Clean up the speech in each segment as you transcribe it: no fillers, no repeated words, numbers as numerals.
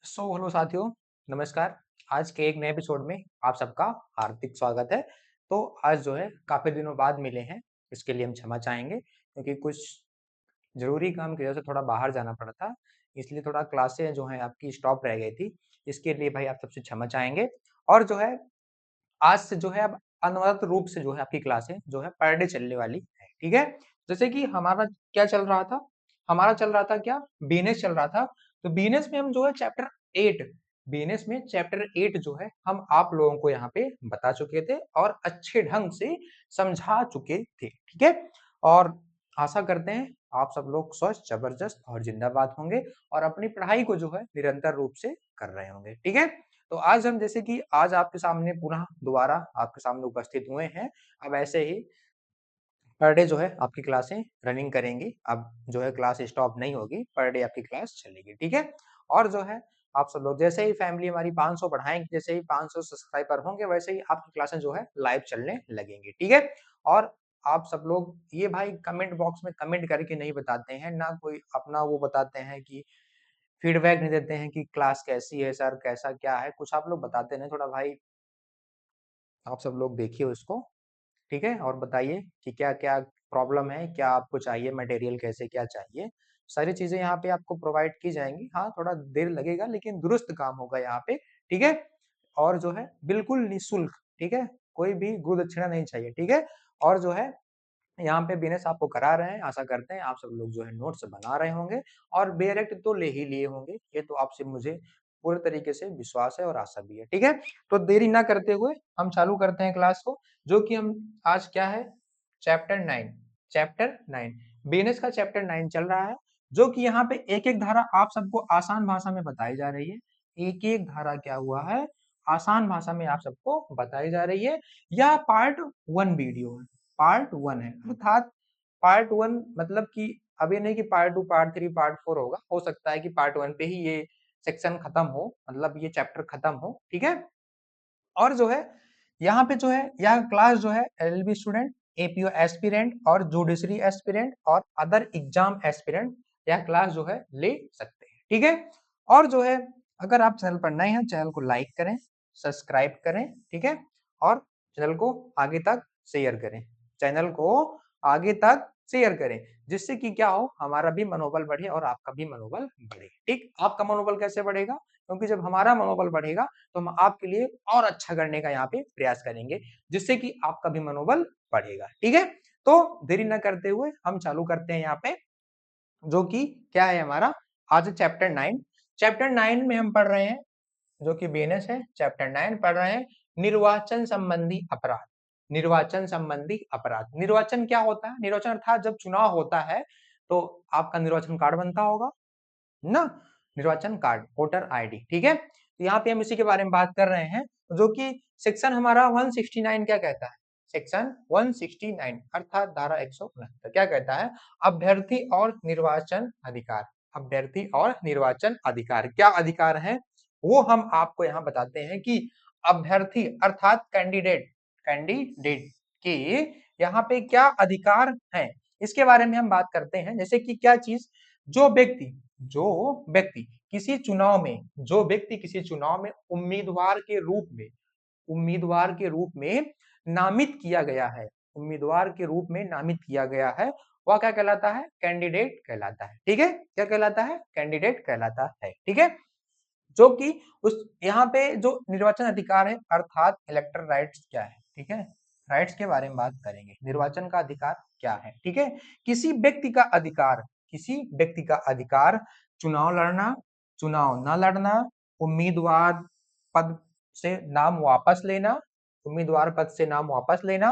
Hello साथियों, नमस्कार। आज के एक नए एपिसोड में आप सबका हार्दिक स्वागत है। तो आज जो है काफ़ी दिनों बाद मिले हैं, इसके लिए हम क्षमा चाहेंगे क्योंकि कुछ ज़रूरी काम की वजह से थोड़ा बाहर जाना पड़ा था, इसलिए थोड़ा क्लासें जो हैं आपकी स्टॉप रह गई थी। इसके लिए भाई आप सबसे क्षमा चाहेंगे और जो है आज से जो है अब अनवरत रूप से जो है आपकी क्लासें जो है पर डे चलने वाली है, ठीक है? जैसे कि हमारा क्या चल रहा था? हमारा चल रहा था क्या? बीएनएस चल रहा था। तो बीएनएस में हम जो है चैप्टर 8 बीएनएस में चैप्टर 8 जो है हम आप लोगों को यहाँ पे बता चुके थे और अच्छे ढंग से समझा चुके थे, ठीक है? और आशा करते हैं आप सब लोग स्वस्थ, जबरदस्त और जिंदाबाद होंगे और अपनी पढ़ाई को जो है निरंतर रूप से कर रहे होंगे, ठीक है? तो आज हम जैसे कि आज आपके सामने पुनः दोबारा आपके सामने उपस्थित हुए हैं। अब ऐसे ही पर डे जो है आपकी क्लासें रनिंग करेंगी। अब जो है क्लास स्टॉप नहीं होगी, पर डे आपकी क्लास चलेगी, ठीक है? और जो है आप सब लोग जैसे ही फैमिली हमारी 500 बढ़ाएँगे, जैसे ही 500 सब्सक्राइबर होंगे, वैसे ही आपकी क्लासें जो है लाइव चलने लगेंगी, ठीक है? और आप सब लोग ये भाई कमेंट बॉक्स में कमेंट करके नहीं बताते हैं, ना कोई अपना वो बताते हैं कि फीडबैक नहीं देते हैं कि क्लास कैसी है सर, कैसा क्या है? कुछ आप लोग बताते नहीं, थोड़ा भाई आप सब लोग देखिए उसको, ठीक है? और बताइए कि क्या-क्या प्रॉब्लम है, क्या आपको चाहिए मटेरियल कैसे क्या चाहिए? सारी चीज़ें यहाँ पे आपको प्रोवाइड की जाएँगी। हाँ, थोड़ा देर लगेगा लेकिन दुरुस्त काम होगा यहाँ पे, ठीक है? और जो है बिल्कुल निःशुल्क, ठीक है? कोई भी गुरु दक्षिणा नहीं चाहिए, ठीक है? और जो है यहाँ पे बिज़नेस आपको करा रहे हैं, आशा करते हैं आप सब लोग जो है नोट्स बना रहे होंगे और डायरेक्ट तो ले ही लिए होंगे, ये तो आपसे मुझे पूरे तरीके से विश्वास है और आशा भी है, ठीक है? तो देरी ना करते हुए हम चालू करते हैं क्लास को, जो कि हम आज क्या है चैप्टर 9 बिज़नेस का चैप्टर 9 चल रहा है, जो कि यहाँ पे एक-एक धारा आप सबको आसान भाषा में बताई जा रही है। एक-एक धारा क्या हुआ है, आसान भाषा में आप सबको बताई जा रही है। यह पार्ट 1 वीडियो है। पार्ट 1 है अर्थात पार्ट 1 मतलब कि अब ये नहीं कि पार्ट 2, पार्ट 3, पार्ट 4 होगा। हो सकता है कि पार्ट 1 पे ही ये सेक्शन खत्म हो, मतलब ये चैप्टर खत्म हो, ठीक है? और जो है यहाँ पे जो है यह क्लास जो है एलएलबी स्टूडेंट, एपीओ एस्पिरेंट और जुडिशरी एस्पिरेंट और अदर एग्जाम एस्पिरेंट यह क्लास जो है ले सकते हैं, ठीक है? और जो है अगर आप चैनल पर नए हैं, चैनल को लाइक करें, सब्सक्राइब करें, ठीक है? और चैनल को आगे तक शेयर करें। चैनल को आगे तक शेयर करें, जिससे कि क्या हो हमारा भी मनोबल बढ़े और आपका भी मनोबल बढ़े, ठीक? आपका मनोबल कैसे बढ़ेगा? क्योंकि जब हमारा मनोबल बढ़ेगा तो हम आपके लिए और अच्छा करने का यहाँ पे प्रयास करेंगे, जिससे कि आपका भी मनोबल बढ़ेगा, ठीक है? तो देरी न करते हुए हम चालू करते हैं यहाँ पे, जो कि क्या है हमारा आज चैप्टर 9 चैप्टर 9 में हम पढ़ रहे हैं, जो कि बीएनएस है, चैप्टर 9 पढ़ रहे हैं निर्वाचन संबंधी अपराध। निर्वाचन संबंधी अपराध। निर्वाचन क्या होता है? निर्वाचन अर्थात जब चुनाव होता है, तो आपका निर्वाचन कार्ड बनता होगा, ना? निर्वाचन कार्ड, वोटर आईडी, ठीक है? तो यहाँ पे हम इसी के बारे में बात कर रहे हैं, जो कि सेक्शन हमारा 169 क्या कहता है? सेक्शन 169 अर्थात धारा 169 क्या कहता है? अभ्यर्थी और निर्वाचन अधिकार। अभ्यर्थी और निर्वाचन अधिकार क्या अधिकार है? वो हम आपको यहाँ बताते हैं कि अभ्यर्थी अर्थात कैंडिडेट कैंडिडेट के यहाँ पे क्या अधिकार है, इसके बारे में हम बात करते हैं। जैसे कि क्या चीज, जो व्यक्ति जो व्यक्ति किसी चुनाव में जो व्यक्ति किसी चुनाव में उम्मीदवार के रूप में नामित किया गया है, उम्मीदवार के रूप में नामित किया गया है, वह क्या कहलाता है? कैंडिडेट कहलाता है, ठीक है? क्या कहलाता है? कैंडिडेट कहलाता है, ठीक है? जो कि उस यहाँ पे जो निर्वाचन अधिकार है अर्थात इलेक्टर राइट्स क्या है, ठीक है? राइट्स के बारे में बात करेंगे। निर्वाचन का अधिकार क्या है, ठीक है? किसी व्यक्ति का अधिकार, किसी व्यक्ति का अधिकार चुनाव लड़ना, चुनाव न लड़ना, उम्मीदवार पद से नाम वापस लेना, उम्मीदवार पद से नाम वापस लेना,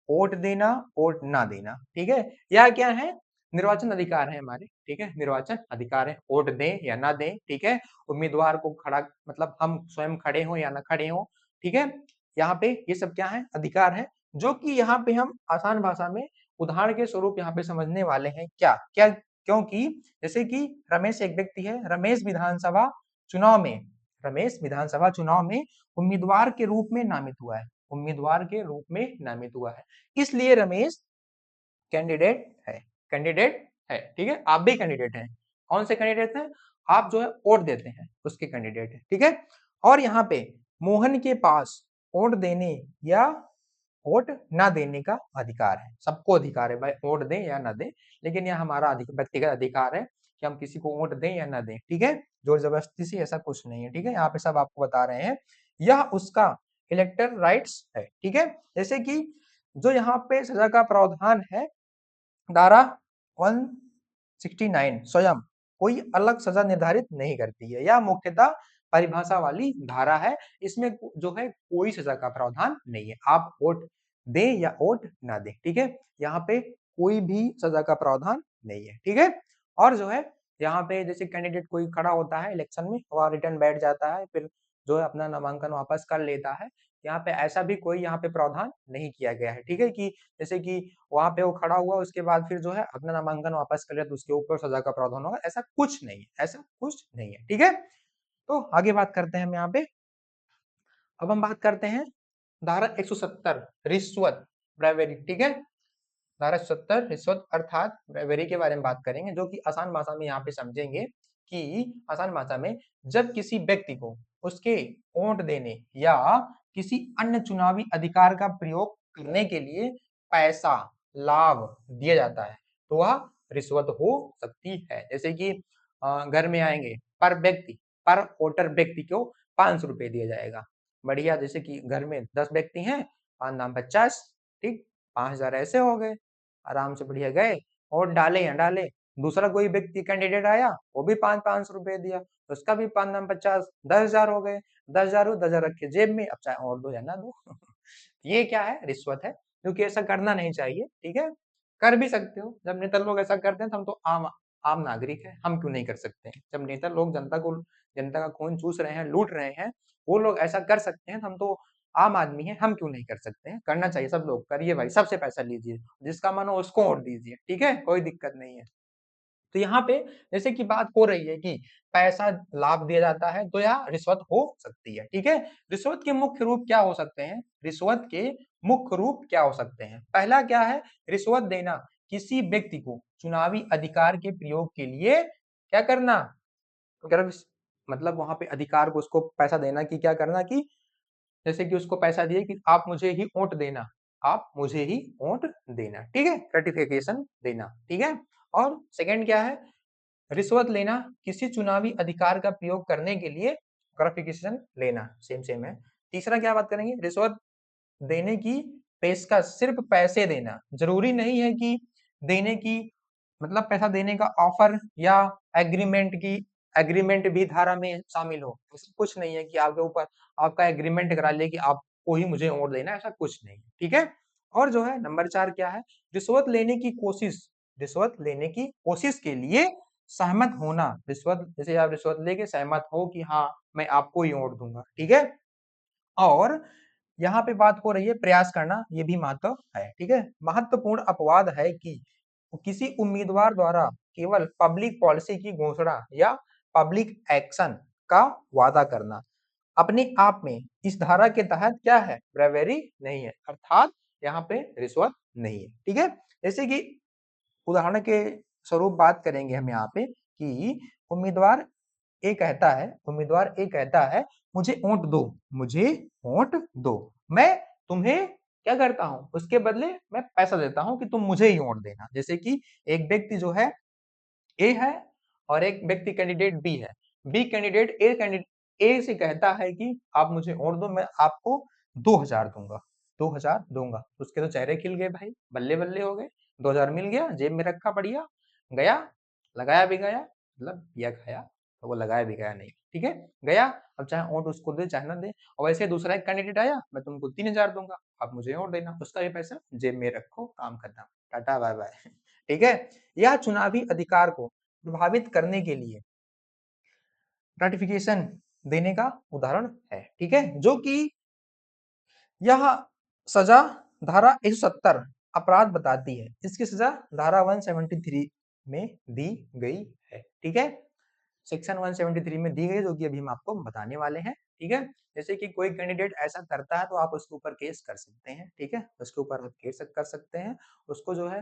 वोट देना, वोट ना देना, ठीक है? यह क्या है? निर्वाचन अधिकार है हमारे, ठीक है? निर्वाचन अधिकार है, वोट दें या ना दें, ठीक है? उम्मीदवार को खड़ा मतलब हम स्वयं खड़े हों या ना खड़े हों, ठीक है? यहाँ पे ये सब क्या है? अधिकार है, जो कि यहाँ पे हम आसान भाषा में उदाहरण के स्वरूप यहाँ पे समझने वाले हैं। क्या क्या क्योंकि जैसे कि रमेश एक व्यक्ति है, चुनाव में रमेश विधानसभा चुनाव में उम्मीदवार के रूप में नामित हुआ है, उम्मीदवार के रूप में नामित हुआ है, इसलिए रमेश कैंडिडेट है, कैंडिडेट है, ठीक है? आप भी कैंडिडेट हैं। कौन से कैंडिडेट हैं? आप जो है वोट देते हैं उसके कैंडिडेट है, ठीक है। और यहाँ पे मोहन के पास वोट देने या वोट ना देने का अधिकार है, सबको अधिकार है भाई वोट दें या ना दें, लेकिन यह हमारा व्यक्तिगत अधिकार है कि हम किसी को वोट दें या ना दें, ठीक है। जोर जबरदस्ती से ऐसा कुछ नहीं है, ठीक है। यहाँ पे सब आपको बता रहे हैं, यह उसका इलेक्टर राइट्स है, ठीक है। जैसे कि जो यहाँ पे सजा का प्रावधान है धारा 169 स्वयं कोई अलग सजा निर्धारित नहीं करती है, यह मुख्यतः परिभाषा वाली धारा है, इसमें जो है कोई सजा का प्रावधान नहीं है, आप वोट दें या वोट ना दें, ठीक है। यहाँ पे कोई भी सजा का प्रावधान नहीं है, ठीक है। और जो है यहाँ पे जैसे कैंडिडेट कोई खड़ा होता है इलेक्शन में, वह रिटर्न बैठ जाता है, फिर जो है अपना नामांकन वापस कर लेता है, यहाँ पे ऐसा भी कोई यहाँ पे प्रावधान नहीं किया गया है, ठीक है। कि जैसे कि वहां पे वो खड़ा हुआ उसके बाद फिर जो है अपना नामांकन वापस कर लिया तो उसके ऊपर सजा का प्रावधान होगा, ऐसा कुछ नहीं है, ऐसा कुछ नहीं है, ठीक है। तो आगे बात करते हैं हम यहाँ पे। अब हम बात करते हैं धारा 170 रिश्वत ब्राइबेरी, ठीक है। धारा 170 रिश्वत अर्थात ब्राइबेरी के बारे में बात करेंगे, जो कि आसान भाषा में यहाँ पे समझेंगे कि आसान भाषा में जब किसी व्यक्ति को उसके वोट देने या किसी अन्य चुनावी अधिकार का प्रयोग करने के लिए पैसा लाभ दिया जाता है तो वह रिश्वत हो सकती है। जैसे कि घर में आएंगे पर व्यक्ति पर वोटर व्यक्ति को 500 रुपए दिया जाएगा, बढ़िया। जैसे कि घर में 10 व्यक्ति हैं, 5 नाम 50, ठीक, 5000 ऐसे हो गए, आराम से बढ़िया गए और डाले या डाले। दूसरा कोई व्यक्ति कैंडिडेट आया, वो भी 500 रुपए दिया, उसका भी 5 नाम 50, 10,000 हो गए, 10,000 10,000 रखे जेब में, अब चाहे और दो या ना दो। ये क्या है, रिश्वत है, क्योंकि ऐसा करना नहीं चाहिए, ठीक है। कर भी सकते हो, जब नेता लोग ऐसा करते हैं तो हम तो आम आम नागरिक है, हम क्यों नहीं कर सकते हैं। जब नेता लोग जनता का खून चूस रहे हैं, लूट रहे हैं, वो लोग ऐसा कर सकते हैं, हम तो आम आदमी है, हम क्यों नहीं कर सकते हैं। करना चाहिए, सब लोग करिए भाई, सबसे पैसा लीजिए, जिसका मन हो उसको वोट दीजिए, ठीक है, कोई दिक्कत नहीं है। तो यहाँ पे जैसे कि बात हो रही है कि पैसा लाभ दिया जाता है तो यह रिश्वत हो सकती है, ठीक है। रिश्वत के मुख्य रूप क्या हो सकते हैं, रिश्वत के मुख्य रूप क्या हो सकते हैं। पहला क्या है, रिश्वत देना किसी व्यक्ति को चुनावी अधिकार के प्रयोग के लिए क्या करना, अगर मतलब वहां पे अधिकार को उसको पैसा देना कि क्या करना कि जैसे कि उसको पैसा दिए कि आप मुझे ही वोट देना, आप मुझे ही वोट देना, ठीक है, सर्टिफिकेशन देना, ठीक है। और सेकंड क्या है, रिश्वत लेना किसी चुनावी अधिकार का प्रयोग करने के लिए क्वालिफिकेशन लेना, सेम सेम है। तीसरा क्या बात करेंगे, रिश्वत देने की पेशकश सिर्फ पैसे देना, जरूरी नहीं है कि देने की मतलब पैसा देने का ऑफर या एग्रीमेंट भी धारा में शामिल हो, ऐसा कुछ नहीं है कि आपके ऊपर आपका एग्रीमेंट करा ले कि आपको ही मुझे वोट देना, ऐसा कुछ नहीं, ठीक है। और जो है नंबर 4 क्या है, रिश्वत लेने की कोशिश, रिश्वत लेने की कोशिश के लिए सहमत होना, रिश्वत जैसे आप रिश्वत लेके सहमत हो कि हाँ मैं आपको ही वोट दूंगा, ठीक है। और यहाँ पे बात हो रही है प्रयास करना, ये भी महत्व है, ठीक है। महत्वपूर्ण अपवाद है कि किसी उम्मीदवार द्वारा केवल पब्लिक पॉलिसी की घोषणा या पब्लिक एक्शन का वादा करना अपने आप में इस धारा के तहत क्या है, ब्रेवेरी नहीं है, अर्थात यहाँ पे रिश्वत नहीं है, ठीक है। जैसे कि उदाहरण के स्वरूप बात करेंगे हम यहाँ पे कि उम्मीदवार ए कहता है मुझे वोट दो, मुझे वोट दो, मैं तुम्हें क्या करता हूं, उसके बदले मैं पैसा देता हूं कि तुम मुझे ही वोट देना। जैसे कि एक व्यक्ति जो है ए है और एक व्यक्ति कैंडिडेट बी है, बी कैंडिडेट ए से कहता है कि आप मुझे वोट दो, मैं आपको 2,000 दूंगा, 2,000 दूंगा। उसके तो चेहरे खिल गए भाई, बल्ले बल्ले हो गए, 2,000 मिल गया, जेब में रखा बढ़िया, गया लगाया भी गया, मतलब पिया खाया तो वो लगाया भी गया नहीं, ठीक है, गया। अब चाहे वोट उसको दे चाहे ना दे, और वैसे दूसरा एक कैंडिडेट आया, मैं तुमको 3,000 दूंगा, आप मुझे वोट देना, उसका भी पैसा जेब में रखो, काम खत्म, टाटा बाय बाय। ठीक है। यह चुनावी अधिकार को प्रभावित करने के लिए रटिफिकेशन देने का उदाहरण है, ठीक है। जो कि यह सजा धारा 170 अपराध बताती है, इसकी सजा धारा 173 में दी गई है, ठीक है, सेक्शन 173 में दी गई, जो कि अभी हम आपको बताने वाले हैं, ठीक है। जैसे कि कोई कैंडिडेट ऐसा करता है तो आप उसके ऊपर केस कर सकते हैं, ठीक है, उसके ऊपर आप केस कर सकते हैं, उसको जो है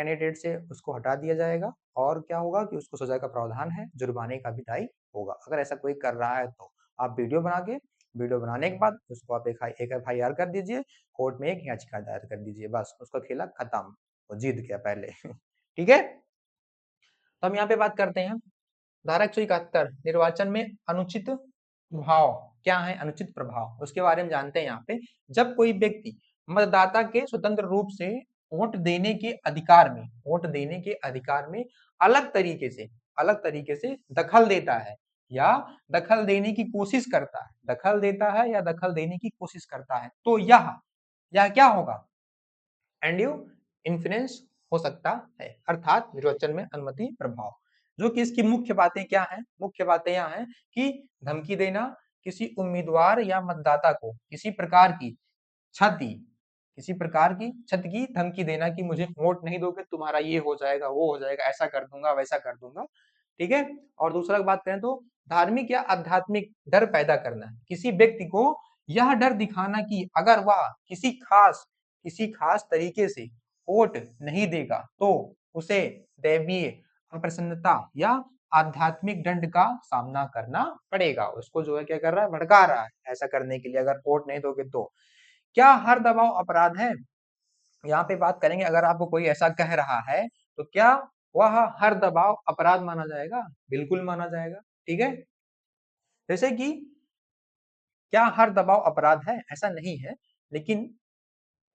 कैंडिडेट से उसको हटा दिया जाएगा और क्या होगा कि उसको सजा का प्रावधान है, जुर्माने का भी दायी होगा। अगर ऐसा कोई कर रहा है तो आप वीडियो बनाने के बाद उसको आप एक FIR कर दीजिए, कोर्ट में एक याचिका दायर कर दीजिए, बस उसका खेला खत्म, वो जीत गया पहले। ठीक है, तो हम यहाँ पे बात करते हैं धारा 171 निर्वाचन में अनुचित प्रभाव। क्या है अनुचित प्रभाव, उसके बारे में जानते हैं। यहाँ पे जब कोई व्यक्ति मतदाता के स्वतंत्र रूप से वोट देने के अधिकार में अलग तरीके से दखल देता है या दखल देने की कोशिश करता है दखल देने की कोशिश करता है, तो यह क्या होगा, एंड्यू इन्फ्लुएंस हो सकता है, अर्थात निर्वाचन में अनुमति प्रभाव। जो कि इसकी मुख्य बातें क्या हैं, मुख्य बातें यह हैं कि धमकी देना, किसी उम्मीदवार या मतदाता को किसी प्रकार की क्षति की धमकी देना कि मुझे वोट नहीं दोगे तुम्हारा ये हो जाएगा, वो हो जाएगा, ऐसा कर दूंगा, वैसा कर दूंगा। ठीक है, और दूसरा बात करें तो धार्मिक या आध्यात्मिक डर पैदा करना, किसी व्यक्ति को यह डर दिखाना कि अगर वह किसी खास तरीके से वोट नहीं देगा तो उसे दैवीय अप्रसन्नता या आध्यात्मिक दंड का सामना करना पड़ेगा। उसको जो है क्या कर रहा है, भड़का रहा है ऐसा करने के लिए, अगर वोट नहीं दोगे तो। क्या हर दबाव अपराध है, यहाँ पे बात करेंगे। अगर आपको कोई ऐसा कह रहा है तो क्या वह हर दबाव अपराध माना जाएगा, बिल्कुल माना जाएगा। ठीक है, जैसे कि क्या हर दबाव अपराध है, ऐसा नहीं है, लेकिन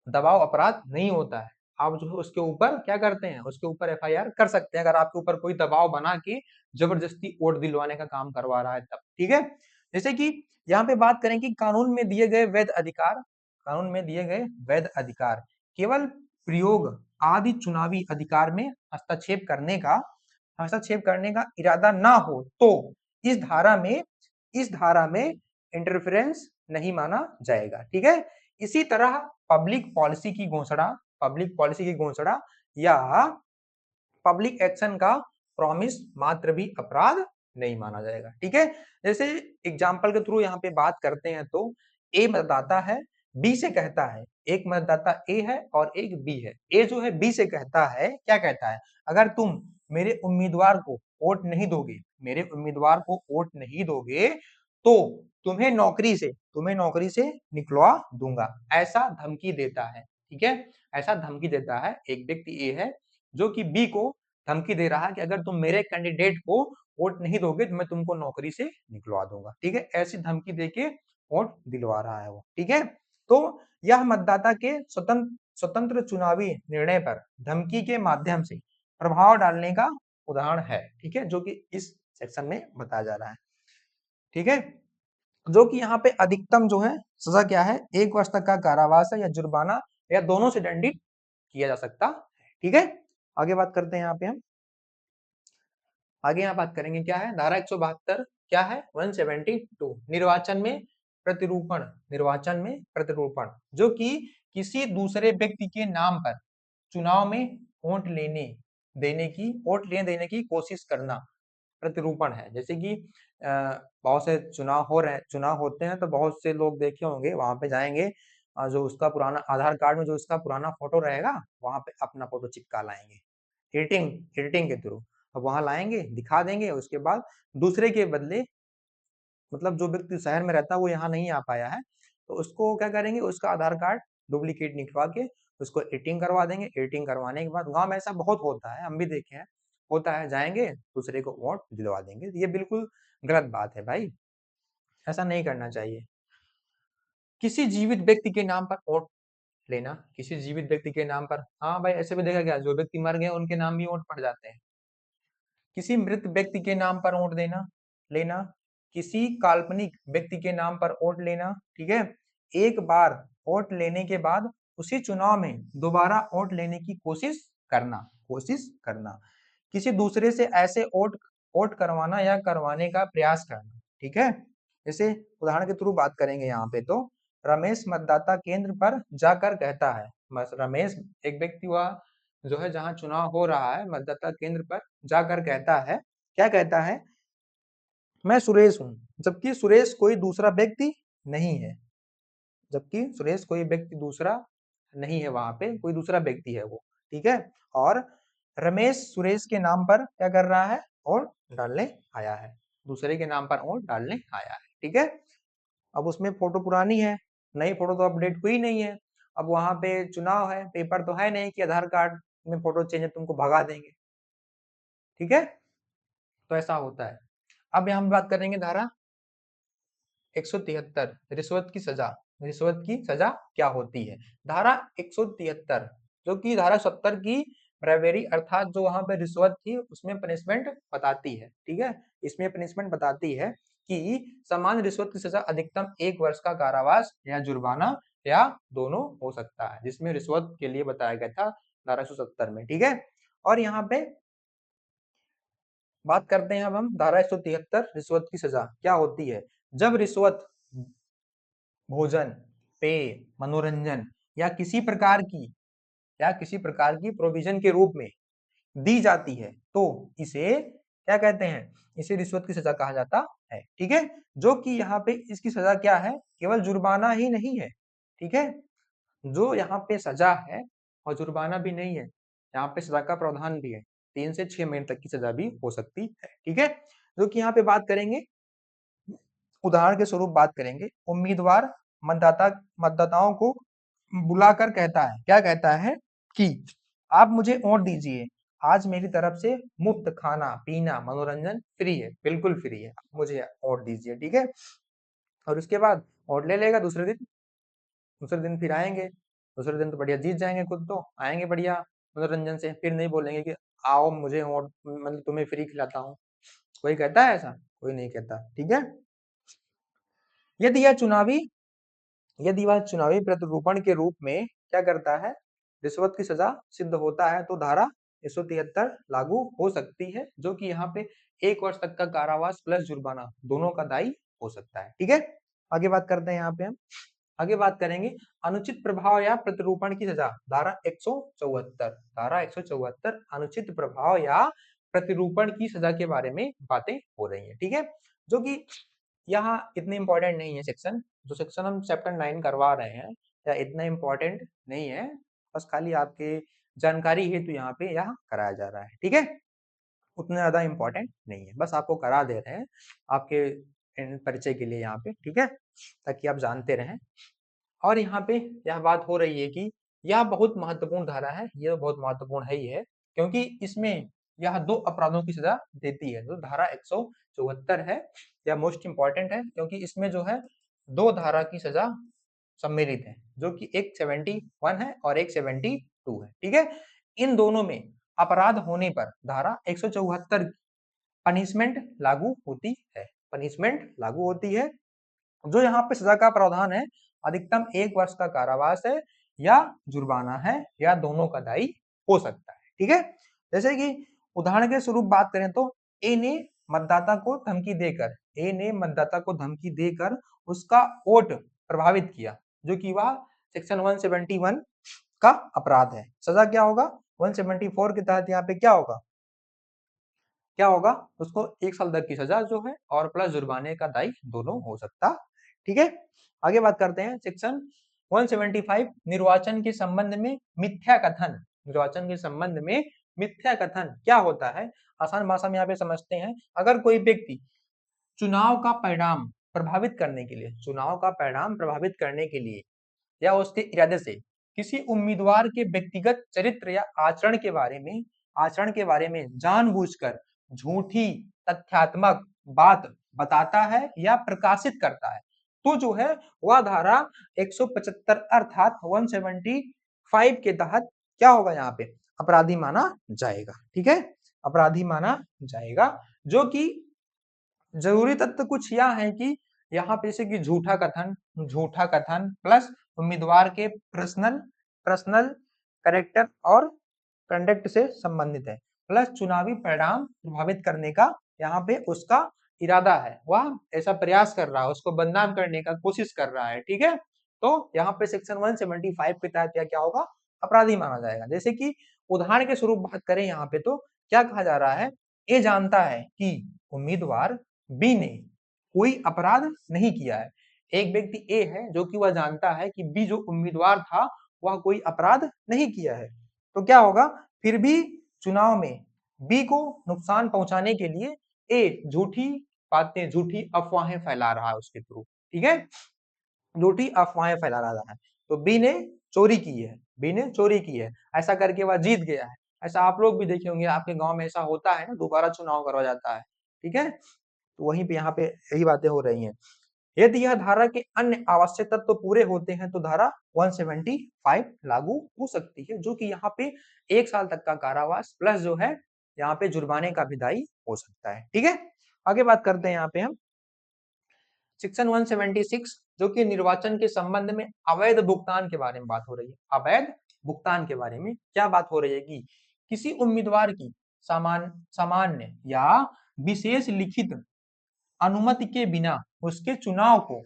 दबाव अपराध नहीं होता है। आप जो है उसके ऊपर क्या करते हैं, उसके ऊपर FIR कर सकते हैं अगर आपके ऊपर कोई दबाव बना के जबरदस्ती वोट दिलवाने का काम करवा रहा है तब। ठीक है, जैसे कि यहाँ पे बात करें कि कानून में दिए गए वैध अधिकार केवल प्रयोग आदि चुनावी अधिकार में हस्तक्षेप करने का इरादा ना हो तो इस धारा में इंटरफेरेंस नहीं माना जाएगा। ठीक है, इसी तरह पब्लिक पॉलिसी की घोषणा या पब्लिक एक्शन का प्रॉमिस मात्र भी अपराध नहीं माना जाएगा। ठीक है, जैसे एग्जाम्पल के थ्रू यहाँ पे बात करते हैं तो ए मतदाता है, बी से कहता है, एक मतदाता ए है और एक बी है। ए जो है बी से कहता है, क्या कहता है, अगर तुम मेरे उम्मीदवार को वोट नहीं दोगे तो तुम्हें नौकरी से निकलवा दूंगा, ऐसा धमकी देता है। ठीक है, ऐसा धमकी देता है, एक व्यक्ति ए है जो कि बी को धमकी दे रहा है कि अगर तुम मेरे कैंडिडेट को वोट नहीं दोगे तो मैं तुमको नौकरी से निकलवा दूंगा। ठीक है, ऐसी धमकी देके वोट दिलवा रहा है वो। ठीक है, तो यह मतदाता के स्वतंत्र चुनावी निर्णय पर धमकी के माध्यम से प्रभाव डालने का उदाहरण है। ठीक है, जो कि इस सेक्शन में बताया जा रहा है। ठीक है, जो कि यहाँ पे अधिकतम जो है सजा क्या है, 1 वर्ष तक का कारावास है या जुर्माना या दोनों से दंडित किया जा सकता है। ठीक है, आगे बात करते हैं। यहाँ पे हम आगे यहाँ बात करेंगे क्या है, धारा 172 क्या है, 172 निर्वाचन में प्रतिरूपण, जो कि किसी दूसरे व्यक्ति के नाम पर चुनाव में वोट लेने देने की कोशिश करना प्रतिरूपण है। जैसे कि बहुत से चुनाव होते हैं तो बहुत से लोग देखे होंगे, वहां पे जाएंगे, जो उसका पुराना आधार कार्ड में जो उसका पुराना फोटो रहेगा वहां पे अपना फोटो चिपका लाएंगे, एडिटिंग के थ्रू। अब वहां लाएंगे, दिखा देंगे, उसके बाद दूसरे के बदले, मतलब जो व्यक्ति शहर में रहता है वो यहाँ नहीं आ पाया है तो उसको क्या करेंगे, उसका आधार कार्ड डुप्लीकेट निकलवा के उसको एडिटिंग करवा देंगे। एडिटिंग करवाने के बाद गांव में ऐसा बहुत होता है, हम भी देखे हैं, होता है, जाएंगे दूसरे को वोट दिलवा देंगे। ये बिल्कुल गलत बात है भाई, ऐसा नहीं करना चाहिए। किसी जीवित व्यक्ति के नाम पर वोट लेना, किसी जीवित व्यक्ति के नाम पर, हाँ भाई ऐसे भी देखा गया, जो व्यक्ति मर गए उनके नाम भी वोट पड़ जाते हैं। किसी मृत व्यक्ति के नाम पर वोट लेना, किसी काल्पनिक व्यक्ति के नाम पर वोट लेना। ठीक है, एक बार वोट लेने के बाद उसी चुनाव में दोबारा वोट लेने की कोशिश करना, किसी दूसरे से ऐसे वोट करवाना या करवाने का प्रयास करना। ठीक है, जैसे उदाहरण के थ्रू बात करेंगे यहाँ पे तो रमेश मतदाता केंद्र पर जाकर कहता है, रमेश एक व्यक्ति हुआ जो है जहां चुनाव हो रहा है, मतदाता केंद्र पर जाकर कहता है, क्या कहता है, मैं सुरेश हूं, जबकि सुरेश कोई दूसरा व्यक्ति नहीं है, जबकि सुरेश कोई व्यक्ति दूसरा नहीं है, वहां पे कोई दूसरा व्यक्ति है वो। ठीक है। और रमेश सुरेश के नाम पर क्या कर रहा है, वोट डालने आया है, दूसरे के नाम पर वोट डालने आया है, ठीक है। अब उसमें फोटो पुरानी है, नई फोटो तो अपडेट हुई नहीं है। अब वहां पे चुनाव है, पेपर तो है नहीं कि आधार कार्ड में फोटो चेंज है तुमको भगा देंगे, ठीक है। तो ऐसा होता है। अब यहाँ बात करेंगे धारा 173 रिश्वत की सजा। रिश्वत की सजा क्या होती है? धारा 173 जो कि धारा 70 की ब्राइबेरी अर्थात जो वहां पे रिश्वत थी उसमें पनिशमेंट बताती है, ठीक है। इसमें पनिशमेंट बताती है कि समान रिश्वत की सजा अधिकतम 1 वर्ष का कारावास या जुर्माना या दोनों हो सकता है, जिसमें रिश्वत के लिए बताया गया था धारा 170 में, ठीक है। और यहाँ पे बात करते हैं अब हम धारा 173 रिश्वत की सजा क्या होती है। जब रिश्वत भोजन, पेय, मनोरंजन या किसी प्रकार की प्रोविजन के रूप में दी जाती है तो इसे क्या कहते हैं, इसे रिश्वत की सजा कहा जाता है, ठीक है। जो कि यहाँ पे इसकी सजा क्या है, केवल जुर्माना ही नहीं है, ठीक है। जो यहाँ पे सजा है और जुर्माना भी नहीं है, यहाँ पे सजा का प्रावधान भी है, 3 से 6 महीने तक की सजा भी हो सकती है, ठीक है। जो कि यहाँ पे बात करेंगे, उदाहरण के स्वरूप बात करेंगे, उम्मीदवार मतदाताओं को बुलाकर कहता है, क्या कहता है कि आप मुझे वोट दीजिए, आज मेरी तरफ से मुफ्त खाना पीना मनोरंजन फ्री है, बिल्कुल फ्री है, मुझे वोट दीजिए, ठीक है। और उसके बाद वोट ले लेगा, दूसरे दिन फिर आएंगे, दूसरे दिन तो बढ़िया जीत जाएंगे, खुद तो आएंगे बढ़िया मनोरंजन से, फिर नहीं बोलेंगे कि आओ मुझे वोट, मतलब तुम्हें फ्री खिलाता हूँ। कोई कहता है ऐसा? कोई नहीं कहता, ठीक है। यदि यह चुनावी यदि वह चुनावी प्रतिरूपण के रूप में क्या करता है, रिश्वत की सजा सिद्ध होता है तो धारा 173 लागू हो सकती है, जो कि यहाँ पे 1 वर्ष तक का कारावास प्लस जुर्माना दोनों का दायी हो सकता है, ठीक है। आगे बात करते हैं, यहाँ पे हम आगे बात करेंगे अनुचित प्रभाव या प्रतिरूपण की सजा, धारा 174। धारा 174 अनुचित प्रभाव या प्रतिरूपण की सजा के बारे में बातें हो रही है, ठीक है। जो कि यहाँ इतने इंपॉर्टेंट नहीं है सेक्शन, जो सेक्शन हम चैप्टर 9 करवा रहे हैं या इतना इंपॉर्टेंट नहीं है, बस खाली आपके जानकारी हेतु यहाँ पे कराया जा रहा है, ठीक है। उतना ज्यादा इंपॉर्टेंट नहीं है, बस आपको करा दे रहे हैं आपके परिचय के लिए यहाँ पे, ठीक है, ताकि आप जानते रहें। और यहाँ पे यह बात हो रही है कि यह बहुत महत्वपूर्ण धारा है, ये तो बहुत महत्वपूर्ण है ही है, क्योंकि इसमें यह 2 अपराधों की सजा देती है। जो धारा 174 है यह मोस्ट इंपॉर्टेंट है, क्योंकि इसमें जो है 2 धारा की सजा सम्मिलित है, जो कि एक 71 है और एक 72 है, ठीक है। इन दोनों में अपराध होने पर धारा 174 पनिशमेंट लागू होती है, पनिशमेंट लागू होती है। जो यहाँ पे सजा का प्रावधान है, अधिकतम 1 वर्ष का कारावास है या जुर्माना है या दोनों का दायी हो सकता है, ठीक है। जैसे कि उदाहरण के स्वरूप बात करें तो ए ने मतदाता को धमकी देकर उसका वोट प्रभावित किया, जो कि वह सेक्शन 171 का अपराध है। सजा क्या होगा, 174 के तहत यहाँ पे क्या होगा, उसको 1 साल तक की सजा जो है और प्लस जुर्माने का दायी दोनों हो सकता, ठीक है। आगे बात करते हैं सेक्शन 175 निर्वाचन के संबंध में मिथ्या कथन। निर्वाचन के संबंध में मिथ्या कथन क्या होता है, आसान भाषा में यहाँ पे समझते हैं। अगर कोई व्यक्ति चुनाव का परिणाम प्रभावित करने के लिए या उसके इरादे से किसी उम्मीदवार के व्यक्तिगत चरित्र या आचरण के बारे में जानबूझकर झूठी तथ्यात्मक बात बताता है या प्रकाशित करता है, तो जो है वह धारा 175 अर्थात 175 के तहत क्या होगा, यहाँ पे अपराधी माना जाएगा, ठीक है, अपराधी माना जाएगा। जो कि जरूरी तथ्य कुछ यह है कि यहाँ पे जैसे कि झूठा कथन प्लस उम्मीदवार के पर्सनल कैरेक्टर और कंडक्ट से संबंधित है, प्लस चुनावी परिणाम प्रभावित करने का यहाँ पे उसका इरादा है, वह ऐसा प्रयास कर रहा है, उसको बदनाम करने का कोशिश कर रहा है, ठीक है। तो यहाँ पे सेक्शन 175 के तहत क्या होगा, अपराधी माना जाएगा। जैसे कि उदाहरण के स्वरूप बात करें यहाँ पे तो क्या कहा जा रहा है, ये जानता है कि उम्मीदवार बी ने कोई अपराध नहीं किया है। एक व्यक्ति ए है जो कि वह जानता है कि बी जो उम्मीदवार था वह कोई अपराध नहीं किया है, तो क्या होगा, फिर भी चुनाव में बी को नुकसान पहुंचाने के लिए ए झूठी बातें, झूठी अफवाहें फैला रहा है उसके थ्रू, ठीक है, झूठी अफवाहें फैला रहा है। तो बी ने चोरी की है, बी ने चोरी की है, ऐसा करके वह जीत गया है। ऐसा आप लोग भी देखे होंगे, आपके गांव में ऐसा होता है ना, दोबारा चुनाव करवा जाता है, ठीक है। तो वहीं पे यहाँ पे यही बातें हो रही हैं। यदि यह धारा के अन्य आवश्यक तत्व तो पूरे होते हैं तो धारा 175 लागू हो सकती है, जो कि यहाँ पे 1 साल तक का कारावास प्लस जो है यहाँ पे जुर्माने का भी दायी हो सकता है, ठीक है। आगे बात करते हैं यहाँ पे हम सेक्शन 176, जो कि निर्वाचन के संबंध में अवैध भुगतान के बारे में बात हो रही है। अवैध भुगतान के बारे में क्या बात हो रही है कि किसी उम्मीदवार की सामान्य या विशेष लिखित अनुमति के बिना उसके चुनाव को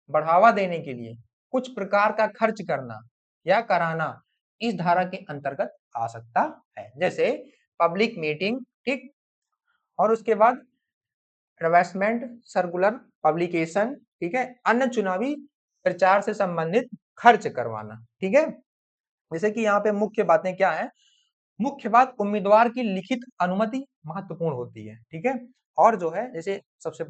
बढ़ावा देने के लिए कुछ प्रकार का खर्च करना या कराना इस धारा के अंतर्गत आ सकता है। जैसे पब्लिक मीटिंग, ठीक, और उसके बाद एडवर्टाइजमेंट, सर्कुलर, पब्लिकेशन, ठीक है, अन्य चुनावी प्रचार से संबंधित खर्च करवाना, ठीक है। जैसे कि यहाँ पे मुख्य बातें क्या है, मुख्य बात उम्मीदवार की लिखित अनुमति महत्वपूर्ण होती है, ठीक है। और जो है जैसे सबसे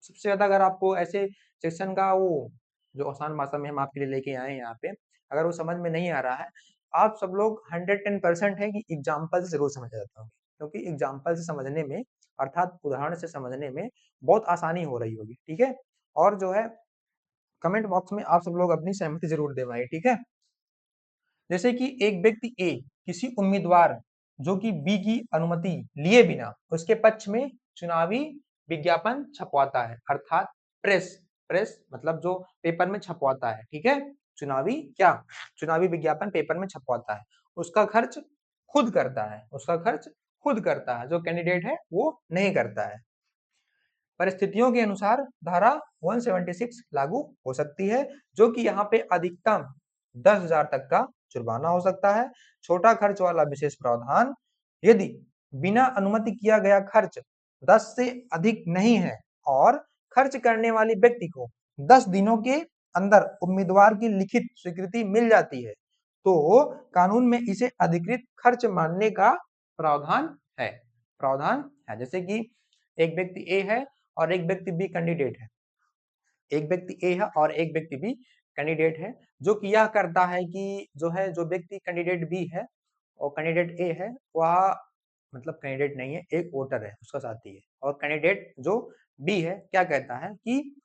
सबसे ज्यादा अगर आपको ऐसे सेक्शन का वो जो आसान भाषा में हम आपके लिए लेके आए हैं यहाँ पे, अगर वो समझ में नहीं आ रहा है, आप सब लोग 110% है कि एग्जाम्पल से जरूर समझ जाता हूँ, क्योंकि एग्जाम्पल से समझने में अर्थात उदाहरण से समझने में बहुत आसानी हो रही होगी, ठीक है। और जो है कमेंट बॉक्स में आप सब लोग अपनी सहमति जरूर दे भाई, ठीक है। जैसे कि एक व्यक्ति ए किसी उम्मीदवार जो कि बी की अनुमति लिए बिना उसके पक्ष में चुनावी विज्ञापन छपवाता है, अर्थात प्रेस, प्रेस मतलब जो पेपर में छपवाता है, ठीक है, चुनावी क्या, चुनावी विज्ञापन पेपर में छपवाता है, उसका खर्च खुद करता है, उसका खर्च खुद करता है, जो कैंडिडेट है वो नहीं करता है। परिस्थितियों के अनुसार धारा 176 लागू हो सकती है, जो कि यहाँ पे अधिकतम 10,000 तक का जुर्माना हो सकता है। छोटा खर्च वाला विशेष प्रावधान, यदि बिना अनुमति किया गया खर्च 10 से अधिक नहीं है और खर्च करने वाले व्यक्ति को 10 दिनों के अंदर उम्मीदवार की लिखित स्वीकृति मिल जाती है, तो कानून में इसे अधिकृत खर्च मानने का प्रावधान है, प्रावधान है। जैसे कि एक व्यक्ति ए है और एक व्यक्ति बी कैंडिडेट है, एक व्यक्ति ए है और एक व्यक्ति बी कैंडिडेट है, जो कि यह करता है कि जो है जो व्यक्ति कैंडिडेट बी है और कैंडिडेट ए है, वह मतलब कैंडिडेट नहीं है, एक वोटर है, उसका साथी है, और कैंडिडेट जो बी है क्या कहता है कि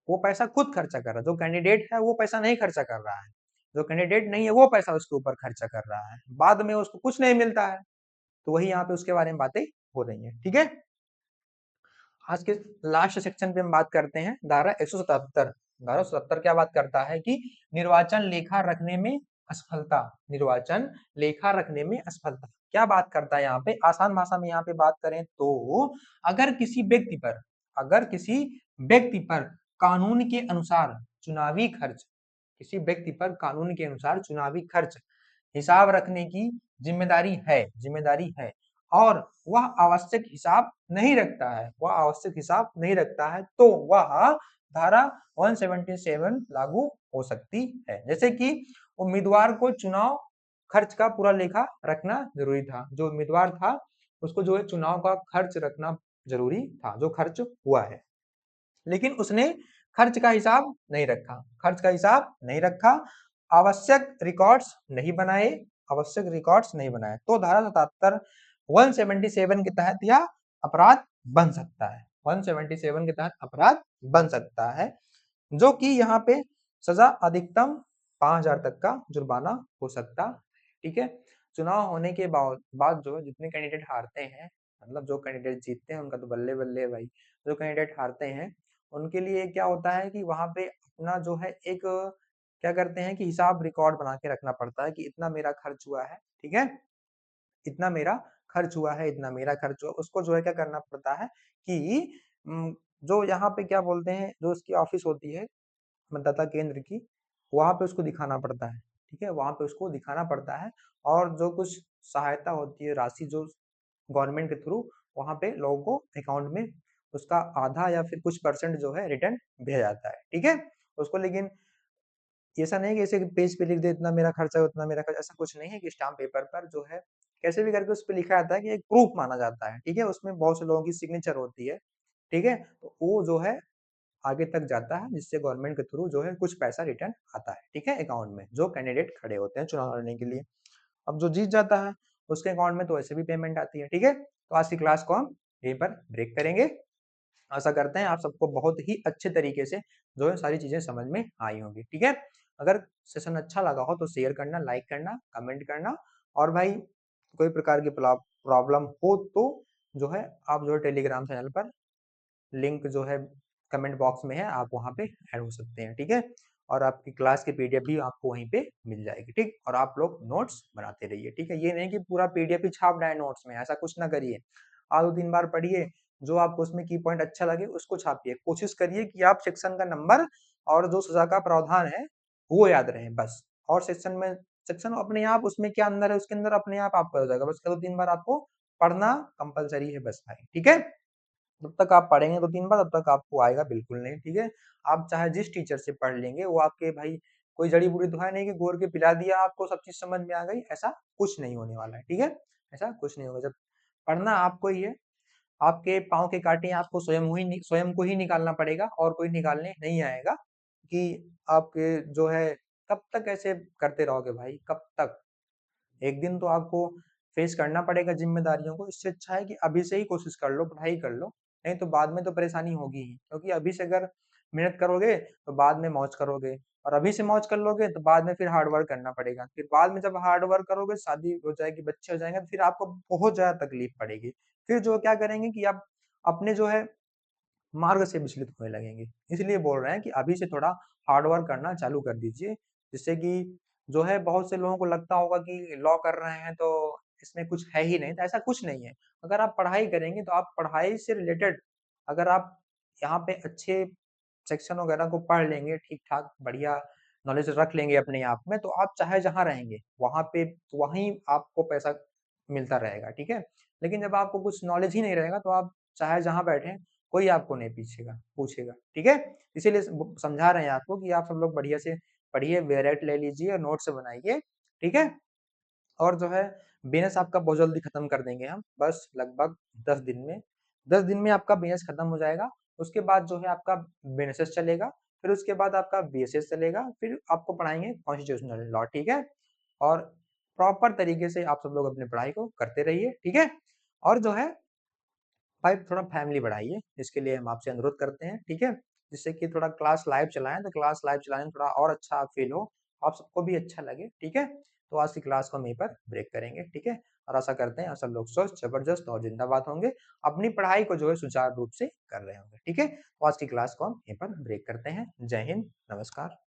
वो पैसा खुद खर्चा कर रहा है, जो कैंडिडेट है वो पैसा नहीं खर्चा कर रहा है, जो कैंडिडेट नहीं है वो पैसा उसके ऊपर खर्चा कर रहा है, बाद में उसको कुछ नहीं मिलता है। तो वही यहाँ पे उसके बारे में बातें हो रही है, ठीक है। आज के लास्ट सेक्शन पे हम बात करते हैं धारा 177। धारा 177 क्या बात करता है कि निर्वाचन लेखा रखने में असफलता, निर्वाचन लेखा रखने में असफलता क्या बात करता है, यहाँ पे आसान भाषा में यहाँ पे बात करें तो अगर किसी व्यक्ति पर, अगर किसी व्यक्ति पर कानून के अनुसार चुनावी खर्च, किसी व्यक्ति पर कानून के अनुसार चुनावी खर्च हिसाब रखने की जिम्मेदारी है और वह आवश्यक हिसाब नहीं रखता है, वह आवश्यक हिसाब नहीं रखता है, तो वह धारा 177 लागू हो सकती है। जैसे कि उम्मीदवार को चुनाव खर्च का पूरा लेखा रखना जरूरी था, जो उम्मीदवार था उसको जो है चुनाव का खर्च रखना जरूरी था, जो खर्च हुआ है, लेकिन उसने खर्च का हिसाब नहीं रखा, खर्च का हिसाब नहीं रखा, आवश्यक रिकॉर्ड्स नहीं बनाए, आवश्यक रिकॉर्ड्स नहीं बनाए, तो धारा 77 177 के तहत यह अपराध बन सकता है, 177 के तहत अपराध बन सकता है, जो कि यहाँ पे सजा अधिकतम 5,000 तक का जुर्माना हो सकता है, ठीक है। चुनाव होने के बाद जो जितने कैंडिडेट हारते हैं, मतलब जो कैंडिडेट जीतते हैं उनका तो बल्ले बल्ले भाई, जो कैंडिडेट हारते हैं उनके लिए क्या होता है कि वहां पे अपना जो है एक क्या करते हैं कि हिसाब रिकॉर्ड बना के रखना पड़ता है कि इतना मेरा खर्च हुआ है, ठीक है, इतना मेरा खर्च हुआ है, इतना मेरा खर्च हुआ, उसको जो है क्या करना पड़ता है कि जो यहाँ पे क्या बोलते हैं, जो उसकी ऑफिस होती है मतदाता केंद्र की, वहां पे उसको दिखाना पड़ता है, ठीक है, वहां पे उसको दिखाना पड़ता है, और जो कुछ सहायता होती है राशि जो गवर्नमेंट के थ्रू, वहां पे लोगों को अकाउंट में उसका आधा या फिर कुछ परसेंट जो है रिटर्न भेजा जाता है, ठीक है उसको। लेकिन ऐसा नहीं है कि ऐसे पेज पे लिख दे इतना मेरा खर्चा है उतना मेरा खर्चा, ऐसा कुछ नहीं है कि स्टाम्प पेपर पर जो है कैसे भी करके उस पे लिखा जाता है कि एक प्रूफ माना जाता है, ठीक है? उसमें बहुत से लोगों की सिग्नेचर होती है, ठीक है? तो वो जो है आगे तक जाता है जिससे गवर्नमेंट के थ्रू जो है कुछ पैसा रिटर्न आता है, ठीक है? अकाउंट में जो कैंडिडेट खड़े होते हैं चुनाव लड़ने के लिए। अब जो जीत जाता है उसके अकाउंट में तो ऐसे भी पेमेंट आती है, ठीक है? तो आज की क्लास को हम यहीं पर ब्रेक करेंगे। आशा करते हैं आप सबको बहुत ही अच्छे तरीके से जो है सारी चीजें समझ में आई होंगी, ठीक है? अगर सेशन अच्छा लगा हो तो शेयर करना, लाइक करना, कमेंट करना, और भाई कोई प्रकार की प्रॉब्लम हो तो जो है आप जो है टेलीग्राम चैनल पर लिंक जो है कमेंट बॉक्स में है, आप वहाँ पे ऐड हो सकते हैं, ठीक है? और आपकी क्लास की पीडीएफ भी आपको वहीं पे मिल जाएगी, ठीक? और आप लोग नोट्स बनाते रहिए, ठीक है? ये नहीं कि पूरा पीडीएफ ही छाप रहे हैं नोट्स में, ऐसा कुछ ना करिए। आप 2-3 बार पढ़िए, जो आपको उसमें की पॉइंट अच्छा लगे उसको छापिए। कोशिश करिए कि आप सेक्शन का नंबर और जो सजा का प्रावधान है वो याद रहे बस। और सेक्शन अपने आप उसमें क्या अंदर है उसके अंदर अपने आप आपका हो जाएगा, बस 2-3 बार आपको पढ़ना कंपलसरी है बस भाई, ठीक है? जब तक आप पढ़ेंगे 2-3 बार तब तक आपको आएगा बिल्कुल नहीं, ठीक है? आप चाहे जिस टीचर से पढ़ लेंगे वो आपके भाई कोई जड़ी-बूटी तो है नहीं कि घोर के पिला दिया आपको सब चीज़ समझ में आ गई, ऐसा कुछ नहीं होने वाला है, ठीक है? ऐसा कुछ नहीं होगा। जब पढ़ना आपको ही है, आपके पाँव के काँटे आपको स्वयं को ही निकालना पड़ेगा और कोई निकालने नहीं आएगा कि आपके जो है कब तक ऐसे करते रहोगे भाई, कब तक? एक दिन तो आपको फेस करना पड़ेगा जिम्मेदारियों को। इससे अच्छा है कि अभी से ही कोशिश कर लो, पढ़ाई कर लो, नहीं तो बाद में तो परेशानी होगी ही। क्योंकि अभी से अगर मेहनत करोगे तो बाद में मौज करोगे, और अभी से मौज कर लोगे तो बाद में फिर हार्ड वर्क करना पड़ेगा। फिर बाद में जब हार्ड वर्क करोगे, शादी हो जाएगी, बच्चे हो जाएंगे, तो फिर आपको बहुत ज्यादा तकलीफ पड़ेगी। फिर जो क्या करेंगे कि आप अपने जो है मार्ग से विचलित होने लगेंगे। इसलिए बोल रहे हैं कि अभी से थोड़ा हार्ड वर्क करना चालू कर दीजिए, जिससे कि जो है बहुत से लोगों को लगता होगा कि लॉ कर रहे हैं तो इसमें कुछ है ही नहीं, तो ऐसा कुछ नहीं है। अगर आप पढ़ाई करेंगे तो आप पढ़ाई से रिलेटेड अगर आप यहाँ पे अच्छे सेक्शन वगैरह को पढ़ लेंगे, ठीक-ठाक बढ़िया नॉलेज रख लेंगे अपने आप में, तो आप चाहे जहाँ रहेंगे, वहाँ पे वहीं आपको पैसा मिलता रहेगा, ठीक है? लेकिन जब आपको कुछ नॉलेज ही नहीं रहेगा तो आप चाहे जहाँ बैठे कोई आपको नहीं पूछेगा, ठीक है? इसीलिए समझा रहे हैं आपको कि आप सब लोग बढ़िया से पढ़िए, वेरेट ले लीजिए और नोट्स बनाइए, ठीक है? और जो है बिज़नेस आपका बहुत जल्दी खत्म कर देंगे हम, बस लगभग 10 दिन में। 10 दिन में आपका बिज़नेस खत्म हो जाएगा, उसके बाद जो है आपका बिज़नेस चलेगा, फिर उसके बाद आपका बीएसएस चलेगा, फिर आपको पढ़ाएँगे कॉन्स्टिट्यूशनल लॉ, ठीक है? और प्रॉपर तरीके से आप सब लोग अपनी पढ़ाई को करते रहिए, ठीक है? और जो है भाई थोड़ा फैमिली बढ़ाइए, इसके लिए हम आपसे अनुरोध करते हैं, ठीक है? जिससे कि थोड़ा क्लास लाइव चलाएँ, तो क्लास लाइव चलाने में थोड़ा और अच्छा फ़ील हो, आप सबको भी अच्छा लगे, ठीक है? तो आज की क्लास को हम यहीं पर ब्रेक करेंगे, ठीक है? और आशा करते हैं आप सब लोग स्वस्थ, ज़बरदस्त और ज़िंदाबाद होंगे, अपनी पढ़ाई को जो है सुचारू रूप से कर रहे होंगे, ठीक है? तो आज की क्लास को हम यहीं पर ब्रेक करते हैं। जय हिंद, नमस्कार।